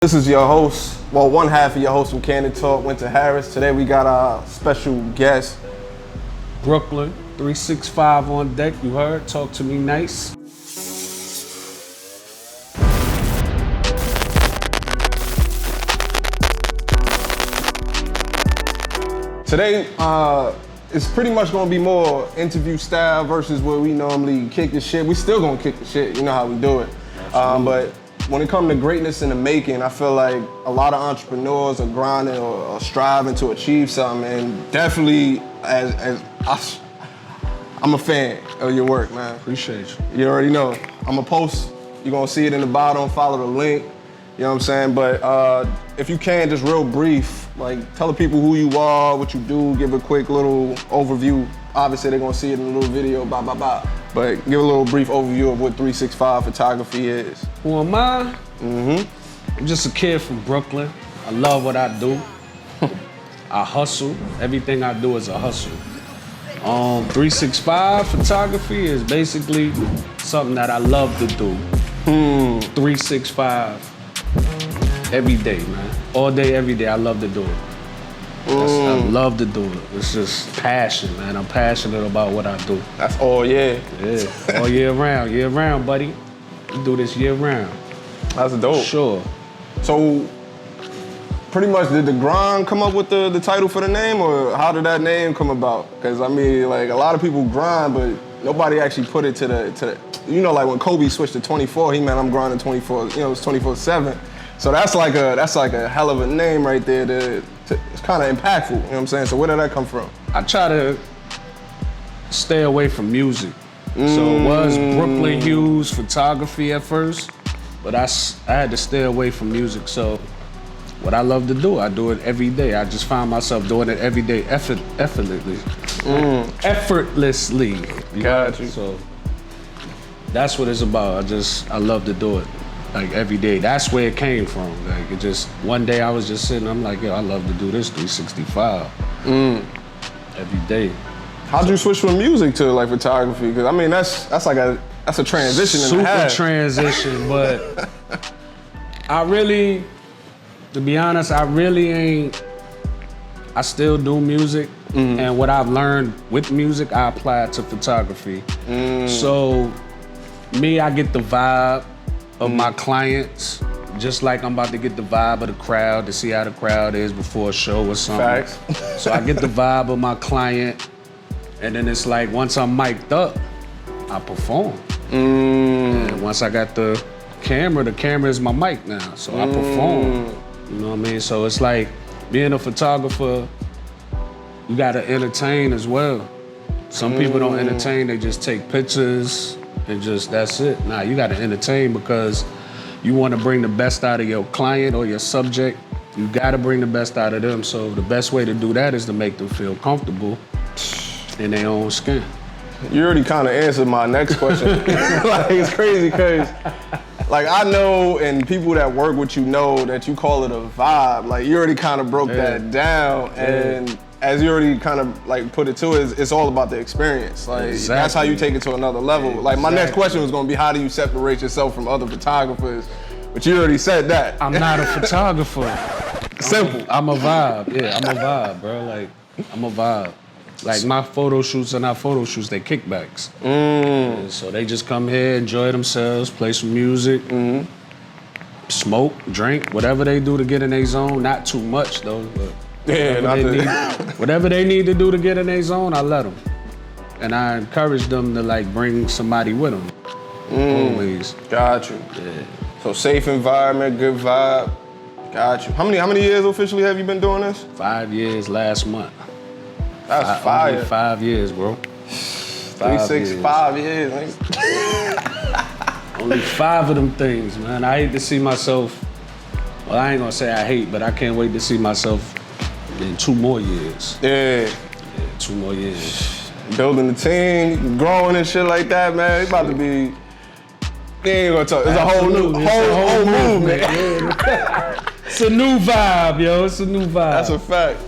This is your host, well, one half of your host from CANDID Talk, Winta Harris. Today we got our special guest. Brooklyn, 365 on deck, you heard? Talk to me nice. Today, it's pretty much gonna be more interview style versus where we normally kick the shit. We still gonna kick the shit, you know how we do it. But when it comes to greatness in the making, I feel like a lot of entrepreneurs are grinding or striving to achieve something, and definitely I'm a fan of your work, man. Appreciate you. You already know. I'm gonna post, you're gonna see it in the bottom, follow the link, you know what I'm saying? But if you can, just real brief, like tell the people who you are, what you do, give a quick little overview. Obviously they're gonna see it in a little video, blah, blah, blah. But give a little brief overview of what 365 photography is. Who am I? I'm just a kid from Brooklyn. I love what I do. I hustle. Everything I do is a hustle. 365 photography is basically something that I love to do. 365 every day, man. All day, every day, I love to do it. I love to do it. It's just passion, man. I'm passionate about what I do. That's all year. Yeah, all year round, buddy. We do this year round. That's dope. Sure. So, pretty much, did the grind come up with the title for the name, or how did that name come about? Because I mean, like a lot of people grind, but nobody actually put it to the you know, like when Kobe switched to 24, he meant I'm grinding 24. You know, it's 24/7. So that's like a hell of a name right there. It's kind of impactful. You know what I'm saying? So where did that come from? I try to stay away from music. So it was Brooklyn Hughes photography at first, but I had to stay away from music. So what I love to do, I do it every day. I just find myself doing it every day effortlessly. Effortlessly. Got you. So that's what it's about. I love to do it. Like every day, that's where it came from. Like it just, one day I was just sitting, I'm like, yo, I love to do this 365 every day. How'd you switch from music to like photography? Because I mean, that's a transition. Super transition, but to be honest, I still do music, and what I've learned with music, I apply it to photography. So I get the vibe of my clients, just like I'm about to get the vibe of the crowd to see how the crowd is before a show or something. Facts. So I get the vibe of my client, and then it's like once I'm mic'd up, I perform. And once I got the camera is my mic now, so I perform. You know what I mean? So it's like being a photographer, you gotta entertain as well. Some people don't entertain, they just take pictures and just, that's it. Nah, you gotta entertain because you wanna bring the best out of your client or your subject. You gotta bring the best out of them. So the best way to do that is to make them feel comfortable in their own skin. You already kind of answered my next question. Like, it's crazy because, like, I know, and people that work with you know that you call it a vibe. Like, you already kind of broke that down, and as you already kind of like put it to it, it's all about the experience. Like, that's how you take it to another level. Like, my next question was gonna be, how do you separate yourself from other photographers? But you already said that. I'm not a photographer. Simple. I'm a vibe. Yeah, I'm a vibe, bro. Like, I'm a vibe. Like, my photo shoots are not photo shoots, they kickbacks. Yeah, so they just come here, enjoy themselves, play some music, smoke, drink, whatever they do to get in their zone. Not too much, though, but whatever they need to do to get in their zone, I let them. And I encourage them to, like, bring somebody with them. Always. Got you. Yeah. So safe environment, good vibe. Got you. How many years officially have you been doing this? 5 years last month. That's fire. Only 5 years, bro. 365 years, nigga. Only 5 of them things, man. I hate to see myself, well, I ain't gonna say I hate, but I can't wait to see myself in 2 more years. Yeah. 2 more years. Building the team, growing and shit like that, man. It's about to be, we ain't gonna talk. It's a whole movement. Yeah. It's a new vibe, yo. It's a new vibe. That's a fact.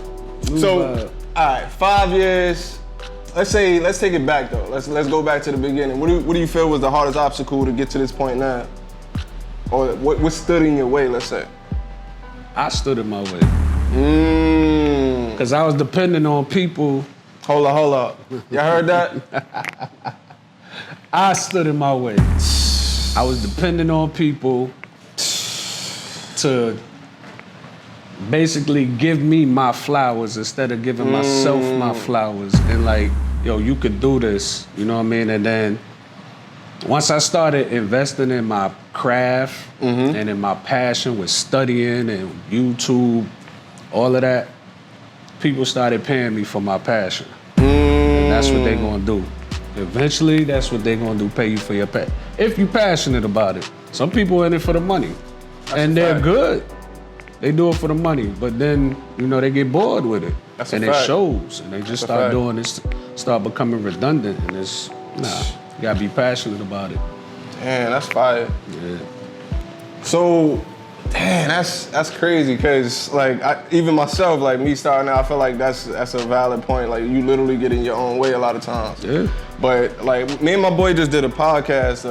New vibe. All right, 5 years. Let's take it back though. Let's go back to the beginning. What do you feel was the hardest obstacle to get to this point now? Or what stood in your way, let's say? I stood in my way. Cause I was depending on people. Hold up. Y'all heard that? I stood in my way. I was depending on people to basically give me my flowers instead of giving myself my flowers. And like, yo, you could do this, you know what I mean? And then once I started investing in my craft and in my passion with studying and YouTube, all of that, people started paying me for my passion. And that's what they're gonna do. Eventually, that's what they're gonna do, pay you for your passion. If you're passionate about it. Some people in it for the money. And they're good. They do it for the money, but then, you know, they get bored with it. And it shows. And they just start doing this, start becoming redundant. And it's, you gotta be passionate about it. Damn, that's fire. Yeah. So, damn, that's crazy, cause like even myself, like me starting out, I feel like that's a valid point. Like you literally get in your own way a lot of times. Yeah. But like me and my boy just did a podcast,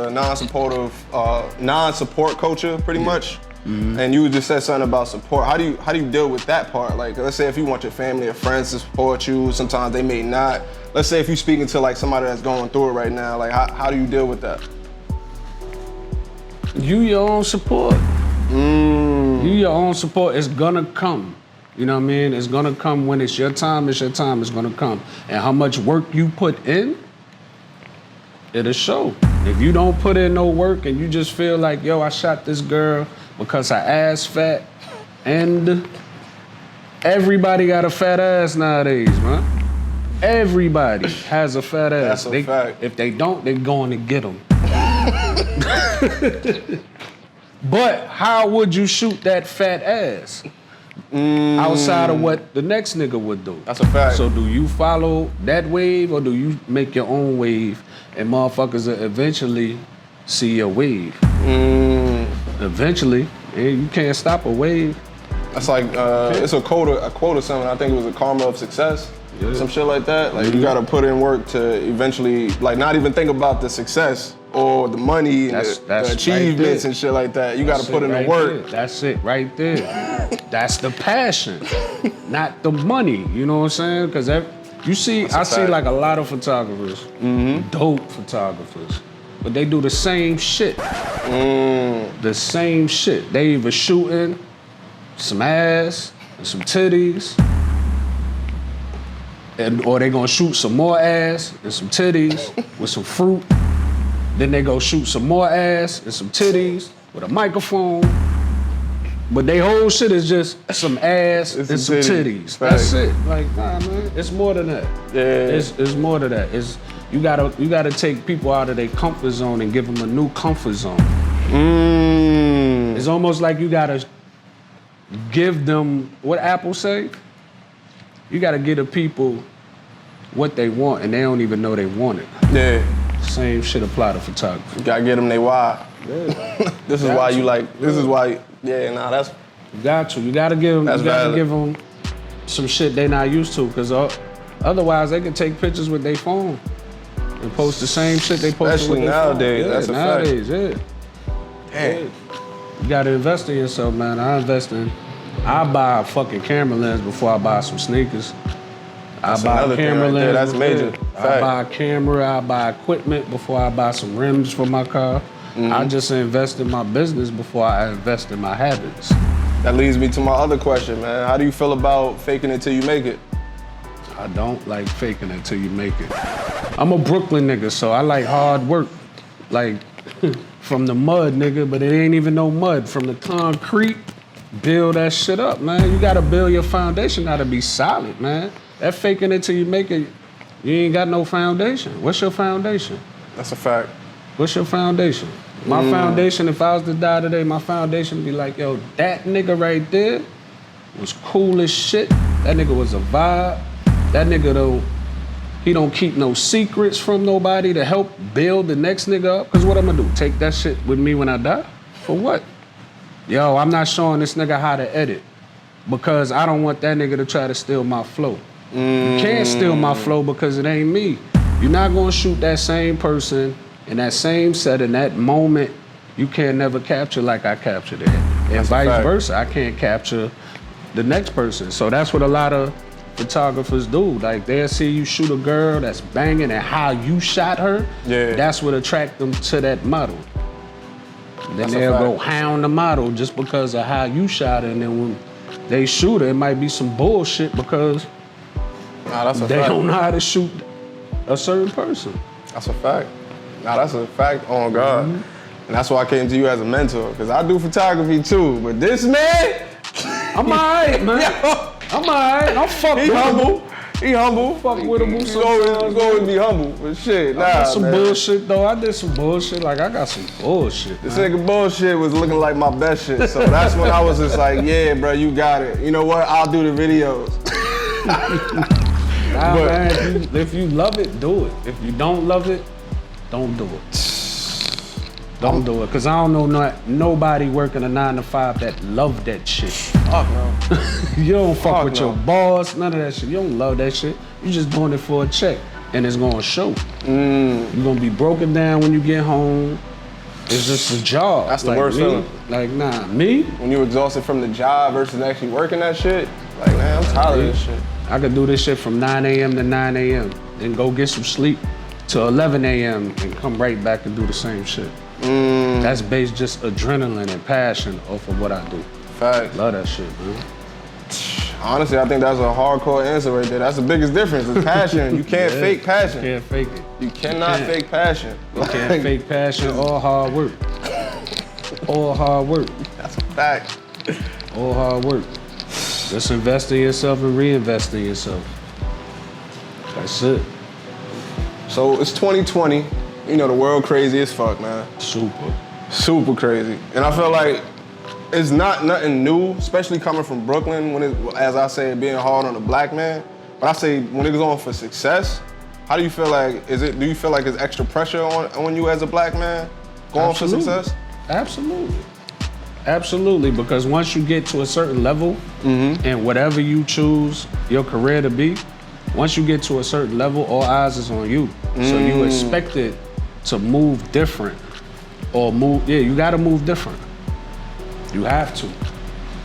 non-support culture, pretty much. And you just said something about support. How do you deal with that part? Like, let's say if you want your family or friends to support you, sometimes they may not. Let's say if you're speaking to like somebody that's going through it right now, like how do you deal with that? You your own support. You your own support. It's gonna come. You know what I mean? It's gonna come when it's your time. It's your time. It's gonna come. And how much work you put in, it'll show. If you don't put in no work and you just feel like, yo, I shot this girl because her ass fat, and everybody got a fat ass nowadays, man. Everybody has a fat ass. That's a fact. If they don't, they're going to get them. But how would you shoot that fat ass? Outside of what the next nigga would do. That's a fact. So do you follow that wave or do you make your own wave and motherfuckers will eventually see your wave? Eventually, and you can't stop a wave. That's like, it's a quote or something. I think it was a karma of success. Yeah. Some shit like that. Like you gotta put in work to eventually, like not even think about the success or the money and the achievements and shit like that. You gotta put in the work. That's it right there. That's the passion, not the money. You know what I'm saying? Because you see, I see like a lot of photographers, dope photographers, but they do the same shit. The same shit. They either shooting some ass and some titties, or they gonna shoot some more ass and some titties with some fruit. Then they go shoot some more ass and some titties with a microphone. But they whole shit is just some ass and some titties. That's it. Like, nah, man, it's more than that. Yeah. It's more than that. You gotta take people out of their comfort zone and give them a new comfort zone. It's almost like you gotta give them, what Apple say? You gotta give the people what they want and they don't even know they want it. Yeah. Same shit apply to photography. You gotta get them they why. Yeah. This is why you like, this is why, that's. You got to. You gotta give them some shit they not used to, because otherwise they can take pictures with their phone and post the same shit they post with their phone. Especially nowadays, that's a fact. Nowadays, Damn. You gotta invest in yourself, man. I buy a fucking camera lens before I buy some sneakers. I buy a camera lens. That's major. I buy a camera, I buy equipment before I buy some rims for my car. I just invest in my business before I invest in my habits. That leads me to my other question, man. How do you feel about faking it till you make it? I don't like faking it till you make it. I'm a Brooklyn nigga, so I like hard work. Like, from the mud, nigga, but it ain't even no mud. From the concrete, build that shit up, man. You gotta build your foundation, gotta be solid, man. That faking it till you make it, you ain't got no foundation. What's your foundation? That's a fact. What's your foundation? My foundation, if I was to die today, my foundation would be like, yo, that nigga right there was cool as shit. That nigga was a vibe. That nigga, he don't keep no secrets from nobody to help build the next nigga up. Cause what I'm gonna do, take that shit with me when I die? For what? Yo, I'm not showing this nigga how to edit because I don't want that nigga to try to steal my flow. You can't steal my flow because it ain't me. You're not gonna shoot that same person in that same set, in that moment. You can't never capture like I captured it. And vice versa. I can't capture the next person. So that's what a lot of photographers do. Like they'll see you shoot a girl that's banging and how you shot her, that's what attract them to that model. Then they'll go hound the model just because of how you shot her, and then when they shoot her, it might be some bullshit because they don't know how to shoot a certain person. That's a fact. Nah, that's a fact on God. And that's why I came to you as a mentor, because I do photography too, but this man, I'm all right, man. I'm all right. I'm fucking humble. He humble. Fuck with him. He's always be humble. But shit, nah, I got some man. bullshit though. I did some bullshit. Like I got some bullshit. This nigga bullshit was looking like my best shit. So that's when I was just like, yeah, bro, you got it. You know what? I'll do the videos. Nah, man. If you love it, do it. If you don't love it, don't do it. Don't do it, cause I don't know nobody working a 9 to 5 that love that shit. Fuck no. You don't fuck with your boss, none of that shit. You don't love that shit. You just doing it for a check, and it's gonna show. You're gonna be broken down when you get home. It's just a job. That's the worst feeling. Like, nah, me? When you're exhausted from the job versus actually working that shit, like, man, I'm tired of this shit. I could do this shit from 9 a.m. to 9 a.m. and go get some sleep till 11 a.m. and come right back and do the same shit. That's based just adrenaline and passion off of what I do. Facts. Love that shit, man. Honestly, I think that's a hardcore answer right there. That's the biggest difference. It's passion. You can't fake passion. You can't fake it. You cannot fake passion. You can't fake passion or hard work. All hard work. That's a fact. All hard work. Just invest in yourself and reinvest in yourself. That's it. So it's 2020. You know, the world crazy as fuck, man. Super crazy. And I feel like it's not nothing new, especially coming from Brooklyn, when it, as I say, being hard on a black man. But I say when it goes on for success, how do you feel like, do you feel like there's extra pressure on you as a black man going for success? Absolutely. Absolutely, because once you get to a certain level and whatever you choose your career to be, once you get to a certain level, all eyes is on you. So you expect it to move different you gotta move different. You have to.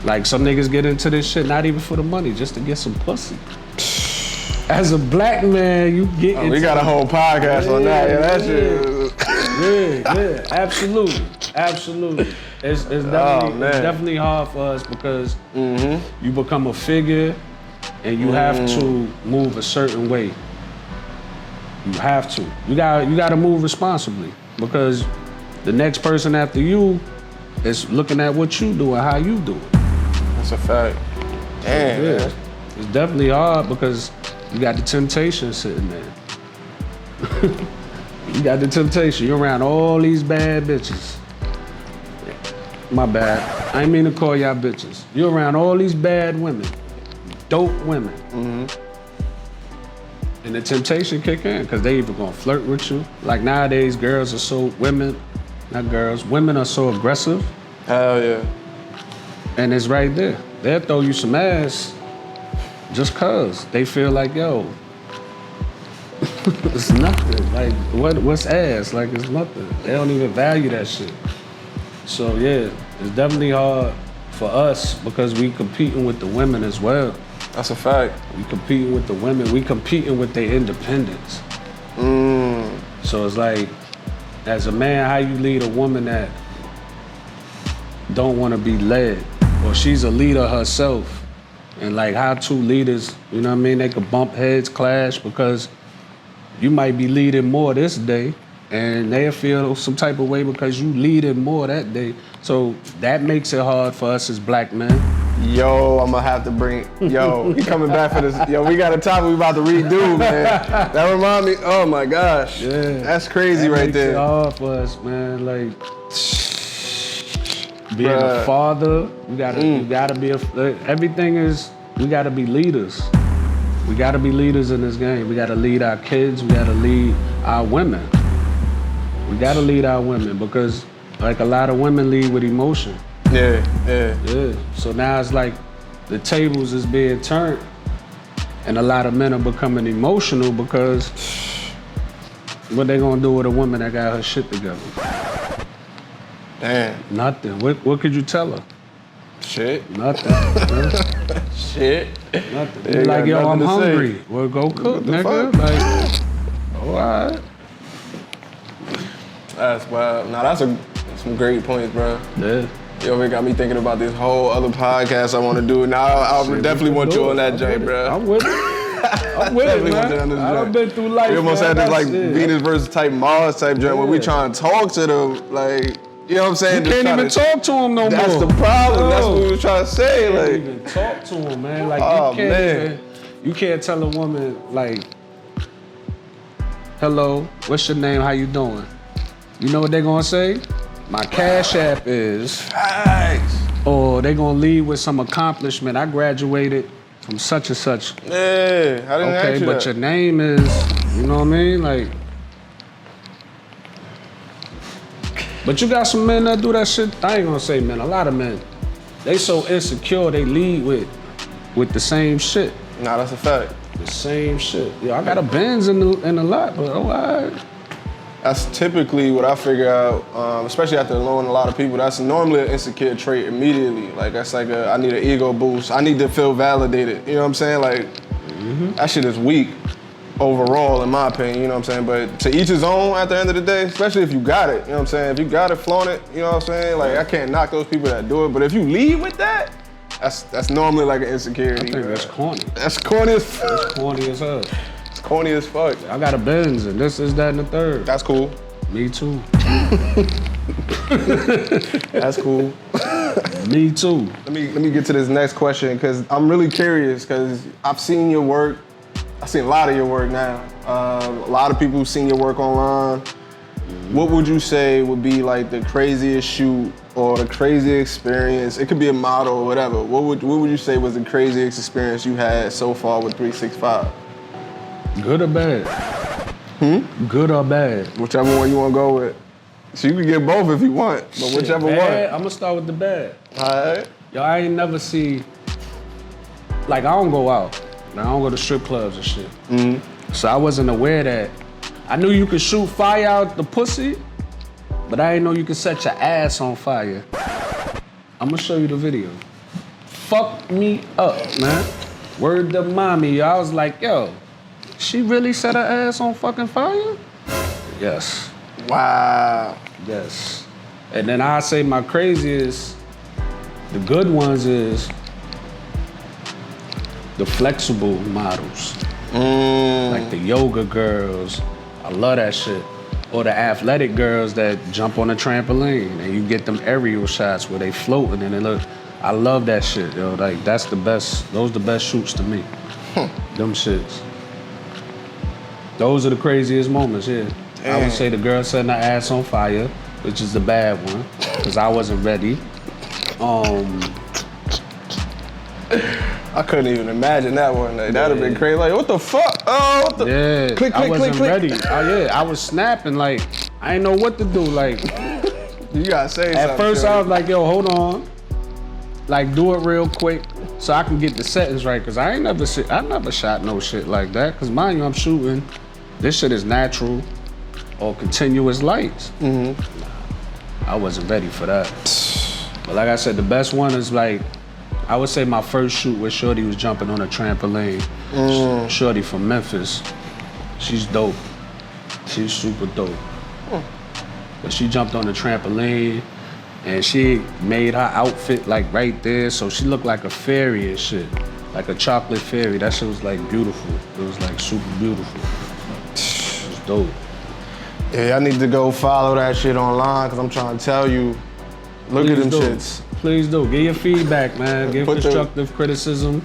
Like some niggas get into this shit not even for the money, just to get some pussy. As a black man, you get into we got a whole podcast on that. Yeah, that shit. Absolutely. It's definitely hard for us because you become a figure and you have to move a certain way. You have to. You gotta move responsibly because the next person after you is looking at what you do and how you do it. That's a fact. Damn. Yeah. It's definitely hard because you got the temptation sitting there. You got the temptation. You're around all these bad bitches. My bad. I ain't mean to call y'all bitches. You're around all these bad women, dope women. And the temptation kick in because they either gonna flirt with you. Like nowadays, women are so aggressive. Hell yeah. And it's right there. They'll throw you some ass just cause they feel like, yo, it's nothing. Like, what's ass? Like, it's nothing. They don't even value that shit. So yeah, it's definitely hard for us because we competing with the women as well. That's a fact. We competing with the women. We competing with their independence. So it's like, as a man, how you lead a woman that don't want to be led, or she's a leader herself, and like how two leaders, you know what I mean? They could bump heads, clash, because you might be leading more this day, and they'll feel some type of way because you leading more that day. So that makes it hard for us as black men. Yo, I'm gonna have to bring, he coming back for this. Yo, we got a topic we about to redo, man. That remind me, oh my gosh. Yeah. That's crazy right there. It hard for us, man. Like, being a father, you gotta be everything is, we gotta be leaders. We gotta be leaders in this game. We gotta lead our kids, we gotta lead our women. We gotta lead our women because like a lot of women lead with emotion. Yeah. So now it's like the tables is being turned and a lot of men are becoming emotional because what they gonna do with a woman that got her shit together? Damn. Nothing. What could you tell her? Shit. Nothing. Shit. Nothing. You like, yo, I'm hungry. Well, go cook, nigga. Like, all right. That's wild. Nah, that's some great points, bro. Yeah. Yo, it got me thinking about this whole other podcast I want to do. Now, I definitely want you on that, Jay, bro. I'm with it. I'm with it, man. I've been through life. We almost had this like Venus versus type Mars type joint where we trying to talk to them, like, you know what I'm saying? You can't even talk to them no more. That's the problem. That's what we were trying to say. You like, can't even talk to them, man. Like, you can't tell a woman, like, hello, what's your name? How you doing? You know what they gonna say? My Cash App is. Facts. Or they gonna leave with some accomplishment. I graduated from such and such. Yeah, I didn't ask you but that. your name is, you know what I mean? Like, but you got some men that do that shit. I ain't gonna say men, a lot of men. They so insecure, they lead with the same shit. Nah, that's a fact. The same shit. Yeah, I got a Benz in the lot, but all right. That's typically what I figure out, especially after knowing a lot of people. That's normally an insecure trait immediately. Like, that's like I need an ego boost. I need to feel validated. You know what I'm saying? Like, that shit is weak overall, in my opinion. You know what I'm saying? But to each his own at the end of the day, especially if you got it. You know what I'm saying? If you got it, flaunt it. You know what I'm saying? Like, I can't knock those people that do it. But if you lead with that, that's normally like an insecurity. I think that's corny. That's corny as fuck. That's corny as hell. Corny as fuck. I got a Benz and this, that, and the third. That's cool. Me too. That's cool. Me too. Let me get to this next question because I'm really curious because I've seen your work. I've seen a lot of your work now. A lot of people have seen your work online. What would you say would be like the craziest shoot or the craziest experience? It could be a model or whatever. What would you say was the craziest experience you had so far with 365? Good or bad? Good or bad? Whichever one you want to go with. So you can get both if you want, but whichever one. I'm gonna start with the bad. All right. Yo, I ain't never see, like, I don't go out. I don't go to strip clubs and shit. So I wasn't aware that. I knew you could shoot fire out the pussy, but I didn't know you could set your ass on fire. I'm gonna show you the video. Fuck me up, man. Word to mommy. I was like, yo, she really set her ass on fucking fire? Yes. Wow. Yes. And then I say my craziest, the good ones is the flexible models. Like the yoga girls. I love that shit. Or the athletic girls that jump on a trampoline and you get them aerial shots where they floating and they look. I love that shit, yo. Like, that's the best, those the best shoots to me. Them shits. Those are the craziest moments, yeah. I would say the girl setting her ass on fire, which is the bad one, because I wasn't ready. I couldn't even imagine that one. Like, that'd have been crazy. Like, what the fuck? Oh, what the? Yeah, click, I click, wasn't click, ready. click. I was snapping, like, I didn't know what to do. Like, You gotta say something. at first I was like, yo, hold on. Like, do it real quick so I can get the settings right, because I never shot no shit like that, because mind you, I'm shooting. This shit is natural or continuous lights. I wasn't ready for that. But like I said, the best one is like, I would say my first shoot where Shorty was jumping on a trampoline. Shorty from Memphis. She's dope. She's super dope. But she jumped on the trampoline and she made her outfit like right there, so she looked like a fairy and shit. Like a chocolate fairy. That shit was like beautiful. It was like super beautiful. It was dope. Yeah, I need to go follow that shit online because I'm trying to tell you, look at them shits. Please do. Give your feedback, man. Give constructive criticism.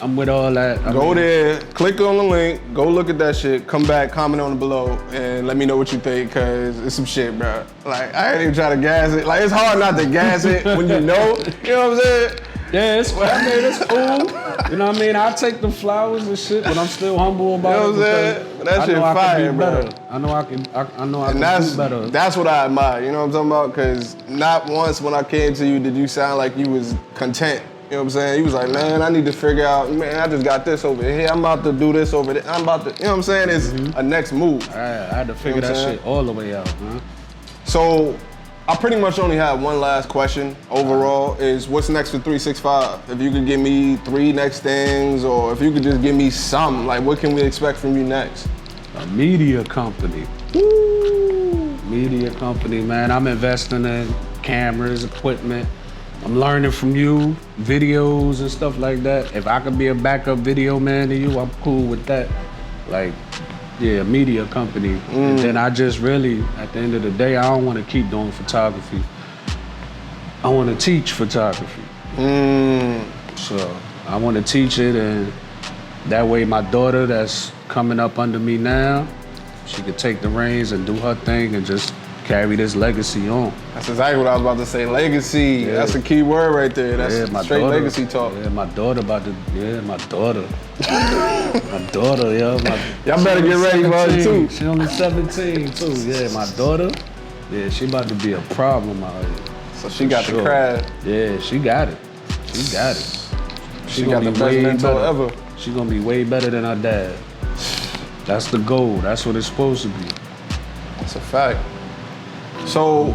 I'm with all that. Go there, click on the link, go look at that shit, come back, comment on it below, and let me know what you think, cause it's some shit, bro. Like, I ain't even try to gas it. Like, it's hard not to gas it when you know what I'm saying? Yeah, it's cool. You know what I mean? I take the flowers and shit, but I'm still humble about it. You know what I'm saying? That shit fire, bro. I know I can do better. That's what I admire, you know what I'm talking about? Cause not once when I came to you did you sound like you was content. You know what I'm saying? You was like, man, I need to figure out, man, I just got this over here. I'm about to do this over there. I'm about to, you know what I'm saying? It's a next move. I had to figure that shit all the way out, man. So, I pretty much only have one last question overall is what's next for 365? If you could give me 3 next things or if you could just give me something, like what can we expect from you next? A media company. Woo! Media company, man. I'm investing in cameras, equipment. I'm learning from you, videos and stuff like that. If I could be a backup video man to you, I'm cool with that. Like, yeah, media company. And then I just really, at the end of the day, I don't want to keep doing photography. I want to teach photography. So I want to teach it, and that way my daughter that's coming up under me now, she could take the reins and do her thing and just carry this legacy on. That's exactly what I was about to say. Legacy. Yeah. That's a key word right there. That's straight daughter, legacy talk. Yeah, my daughter about to. Yeah, my daughter. My daughter, yo. Y'all better get ready for her too. She only 17 too. Yeah, my daughter. Yeah, she about to be a problem out here. So she got the craft. Yeah, she got it. She got it. She got the best mentor ever. She gonna be way better than her dad. That's the goal. That's what it's supposed to be. That's a fact. So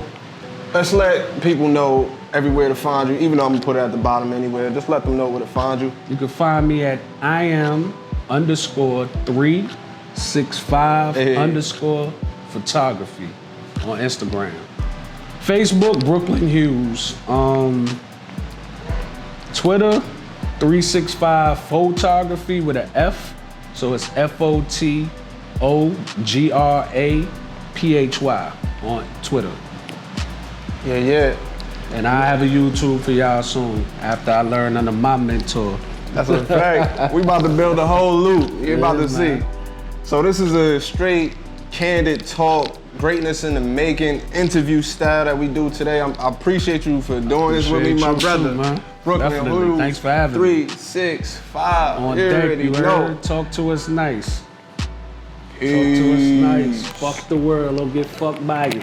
let's let people know everywhere to find you, even though I'm gonna put it at the bottom anywhere. Just let them know where to find you. You can find me at IAM_365_photography on Instagram. Facebook, Brooklyn Hughes. Twitter, 365 Photography with an F. So it's FOTOGRAPHY on Twitter. Yeah. And I have a YouTube for y'all soon after I learn under my mentor. That's a fact. We about to build a whole loop. You're about to see. So this is a straight, candid talk, greatness in the making, interview style that we do today. I appreciate you for doing this with me, my brother. Too, man. Brooklyn Hughes. Thanks for having me. 365. On deck, you heard? Talk to us nice. Talk to us nice. Fuck the world or get fucked by you.